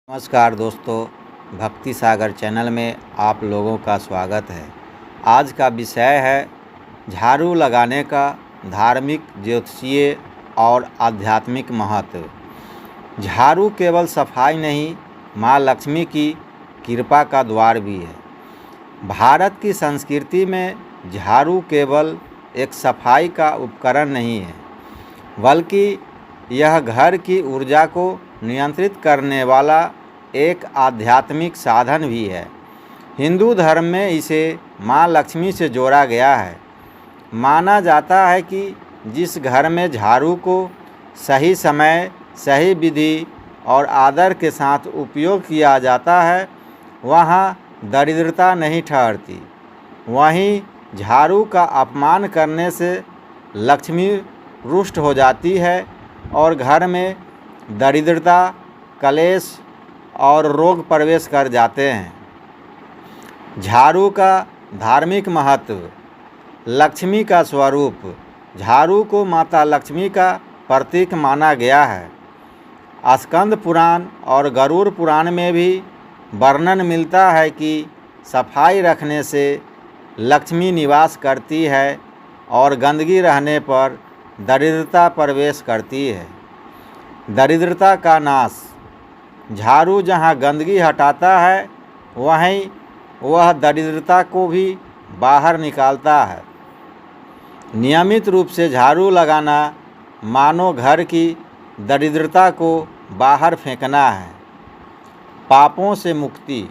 नमस्कार दोस्तों, भक्ति सागर चैनल में आप लोगों का स्वागत है। आज का विषय है झाड़ू लगाने का धार्मिक, ज्योतिषीय और आध्यात्मिक महत्व। झाड़ू केवल सफाई नहीं, माँ लक्ष्मी की कृपा का द्वार भी है। भारत की संस्कृति में झाड़ू केवल एक सफाई का उपकरण नहीं है, बल्कि यह घर की ऊर्जा को नियंत्रित करने वाला एक आध्यात्मिक साधन भी है। हिंदू धर्म में इसे माँ लक्ष्मी से जोड़ा गया है। माना जाता है कि जिस घर में झाड़ू को सही समय, सही विधि और आदर के साथ उपयोग किया जाता है, वहाँ दरिद्रता नहीं ठहरती। वहीं झाड़ू का अपमान करने से लक्ष्मी रुष्ट हो जाती है और घर में दरिद्रता, कलेश और रोग प्रवेश कर जाते हैं। झाड़ू का धार्मिक महत्व। लक्ष्मी का स्वरूप। झाड़ू को माता लक्ष्मी का प्रतीक माना गया है। स्कंद पुराण और गरुड़ पुराण में भी वर्णन मिलता है कि सफाई रखने से लक्ष्मी निवास करती है और गंदगी रहने पर दरिद्रता प्रवेश करती है। दरिद्रता का नाश। झाड़ू जहाँ गंदगी हटाता है, वहीं वह दरिद्रता को भी बाहर निकालता है। नियमित रूप से झाड़ू लगाना मानो घर की दरिद्रता को बाहर फेंकना है। पापों से मुक्ति।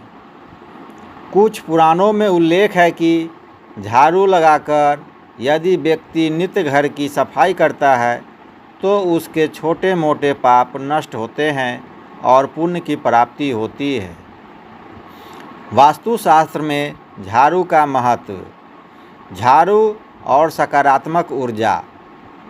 कुछ पुराणों में उल्लेख है कि झाड़ू लगाकर यदि व्यक्ति नित्य घर की सफाई करता है तो उसके छोटे मोटे पाप नष्ट होते हैं और पुण्य की प्राप्ति होती है। वास्तुशास्त्र में झाड़ू का महत्व। झाड़ू और सकारात्मक ऊर्जा।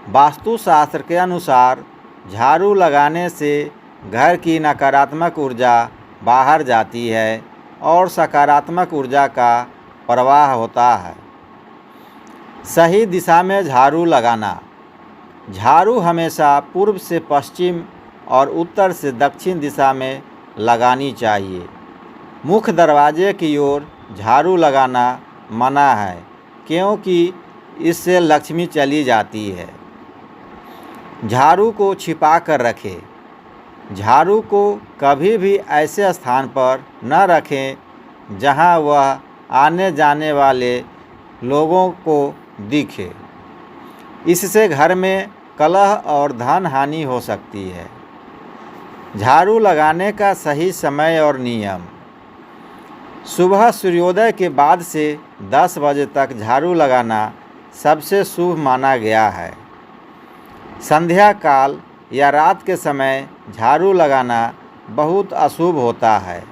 वास्तुशास्त्र के अनुसार झाड़ू लगाने से घर की नकारात्मक ऊर्जा बाहर जाती है और सकारात्मक ऊर्जा का प्रवाह होता है। सही दिशा में झाड़ू लगाना। झाड़ू हमेशा पूर्व से पश्चिम और उत्तर से दक्षिण दिशा में लगानी चाहिए। मुख्य दरवाजे की ओर झाड़ू लगाना मना है, क्योंकि इससे लक्ष्मी चली जाती है। झाड़ू को छिपा कर रखें। झाड़ू को कभी भी ऐसे स्थान पर न रखें जहां वह आने जाने वाले लोगों को दिखे। इससे घर में कलह और धन हानि हो सकती है। झाड़ू लगाने का सही समय और नियम। सुबह सूर्योदय के बाद से 10 बजे तक झाड़ू लगाना सबसे शुभ माना गया है। संध्या काल या रात के समय झाड़ू लगाना बहुत अशुभ होता है।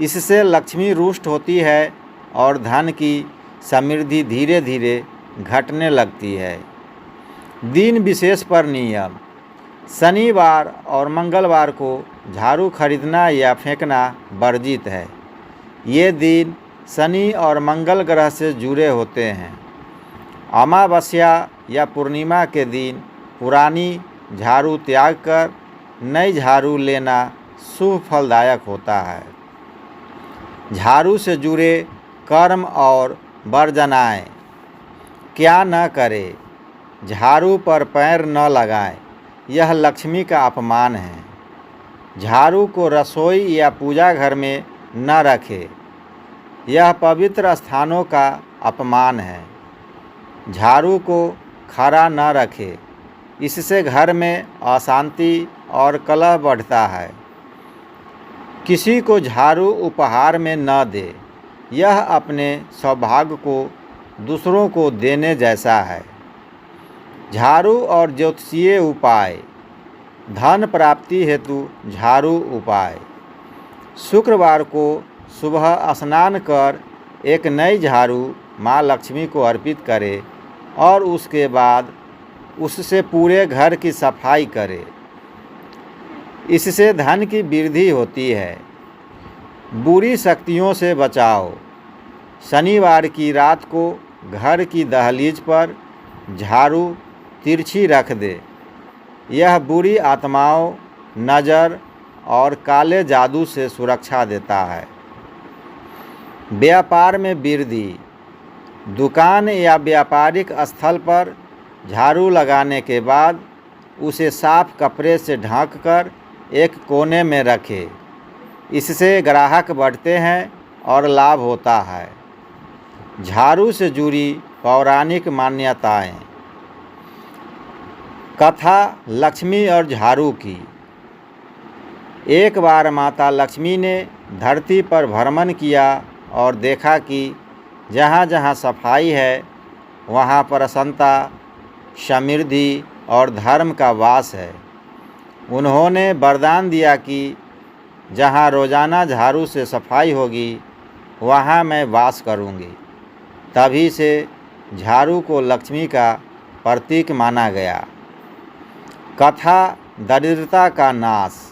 इससे लक्ष्मी रुष्ट होती है और धन की समृद्धि धीरे धीरे घटने लगती है। दिन विशेष पर नियम। शनिवार और मंगलवार को झाड़ू खरीदना या फेंकना वर्जित है। ये दिन शनि और मंगल ग्रह से जुड़े होते हैं। अमावस्या या पूर्णिमा के दिन पुरानी झाड़ू त्याग कर नई झाड़ू लेना शुभ फलदायक होता है। झाड़ू से जुड़े कर्म और वर्जनाएं। क्या न करें। झाड़ू पर पैर न लगाएं, यह लक्ष्मी का अपमान है। झाड़ू को रसोई या पूजा घर में न रखें, यह पवित्र स्थानों का अपमान है। झाड़ू को खड़ा न रखें, इससे घर में अशांति और कलह बढ़ता है। किसी को झाड़ू उपहार में न दे, यह अपने सौभाग्य को दूसरों को देने जैसा है। झाड़ू और ज्योतिषीय उपाय। धन प्राप्ति हेतु झाड़ू उपाय। शुक्रवार को सुबह स्नान कर एक नई झाड़ू माँ लक्ष्मी को अर्पित करें और उसके बाद उससे पूरे घर की सफाई करें। इससे धन की वृद्धि होती है। बुरी शक्तियों से बचाव। शनिवार की रात को घर की दहलीज पर झाड़ू तिरछी रख दे। यह बुरी आत्माओं, नज़र और काले जादू से सुरक्षा देता है। व्यापार में वृद्धि। दुकान या व्यापारिक स्थल पर झाड़ू लगाने के बाद उसे साफ कपड़े से ढककर एक कोने में रखें। इससे ग्राहक बढ़ते हैं और लाभ होता है। झाड़ू से जुड़ी पौराणिक मान्यताएं। कथा लक्ष्मी और झाड़ू की। एक बार माता लक्ष्मी ने धरती पर भ्रमण किया और देखा कि जहाँ जहाँ सफाई है वहाँ प्रसन्नता, समृद्धि और धर्म का वास है। उन्होंने वरदान दिया कि जहाँ रोजाना झाड़ू से सफाई होगी वहाँ मैं वास करूँगी। तभी से झाड़ू को लक्ष्मी का प्रतीक माना गया। कथा दरिद्रता का नाश।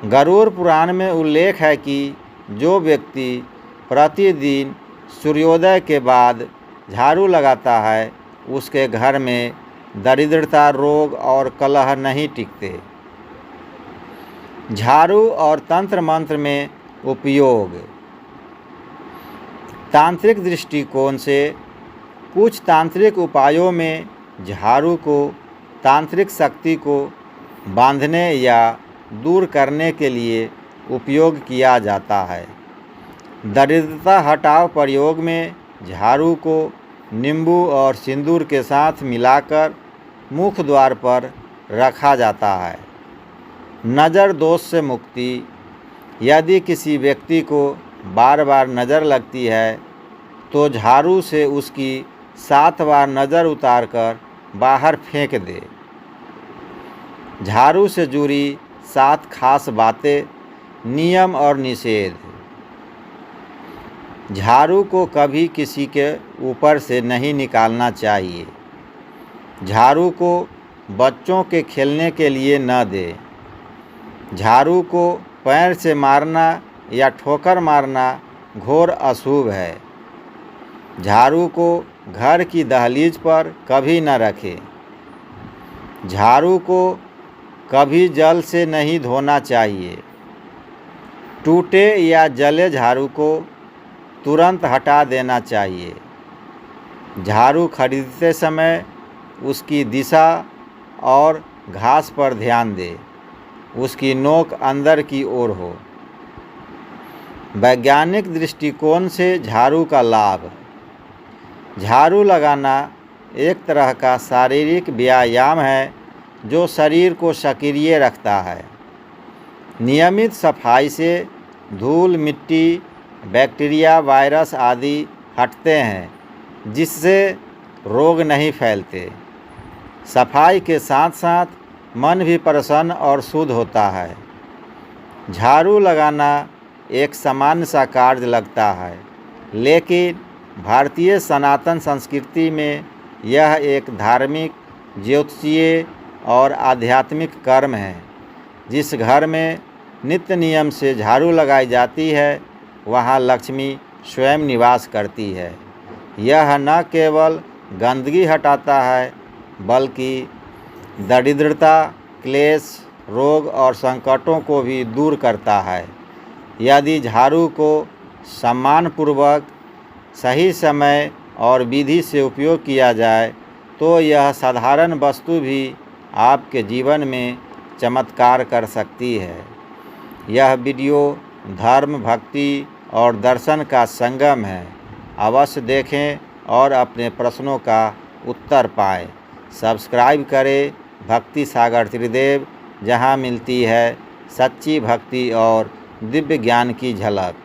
गरुड़ पुराण में उल्लेख है कि जो व्यक्ति प्रतिदिन सूर्योदय के बाद झाड़ू लगाता है उसके घर में दरिद्रता, रोग और कलह नहीं टिकते। झाड़ू और तंत्र मंत्र में उपयोग। तांत्रिक दृष्टिकोण से कुछ तांत्रिक उपायों में झाड़ू को तांत्रिक शक्ति को बांधने या दूर करने के लिए उपयोग किया जाता है। दरिद्रता हटाओ प्रयोग में झाड़ू को नींबू और सिंदूर के साथ मिलाकर मुख द्वार पर रखा जाता है। नज़र दोष से मुक्ति। यदि किसी व्यक्ति को बार बार नज़र लगती है तो झाड़ू से उसकी 7 बार नज़र उतारकर बाहर फेंक दे। झाड़ू से जुड़ी 7 खास बातें, नियम और निषेध। झाड़ू को कभी किसी के ऊपर से नहीं निकालना चाहिए। झाड़ू को बच्चों के खेलने के लिए न दें। झाड़ू को पैर से मारना या ठोकर मारना घोर अशुभ है। झाड़ू को घर की दहलीज पर कभी न रखें। झाड़ू को कभी जल से नहीं धोना चाहिए। टूटे या जले झाड़ू को तुरंत हटा देना चाहिए। झाड़ू खरीदते समय उसकी दिशा और घास पर ध्यान दें। उसकी नोक अंदर की ओर हो। वैज्ञानिक दृष्टिकोण से झाड़ू का लाभ। झाड़ू लगाना एक तरह का शारीरिक व्यायाम है जो शरीर को सक्रिय रखता है। नियमित सफाई से धूल, मिट्टी, बैक्टीरिया, वायरस आदि हटते हैं जिससे रोग नहीं फैलते। सफाई के साथ साथ मन भी प्रसन्न और शुद्ध होता है। झाड़ू लगाना एक सामान्य सा कार्य लगता है, लेकिन भारतीय सनातन संस्कृति में यह एक धार्मिक, ज्योतिषीय और आध्यात्मिक कर्म है। जिस घर में नित्य नियम से झाड़ू लगाई जाती है वहाँ लक्ष्मी स्वयं निवास करती है। यह न केवल गंदगी हटाता है बल्कि दरिद्रता, क्लेश, रोग और संकटों को भी दूर करता है। यदि झाड़ू को सम्मानपूर्वक, सही समय और विधि से उपयोग किया जाए तो यह साधारण वस्तु भी आपके जीवन में चमत्कार कर सकती है। यह वीडियो धर्म, भक्ति और दर्शन का संगम है। अवश्य देखें और अपने प्रश्नों का उत्तर पाएं। सब्सक्राइब करें भक्ति सागर त्रिदेव, जहां मिलती है सच्ची भक्ति और दिव्य ज्ञान की झलक।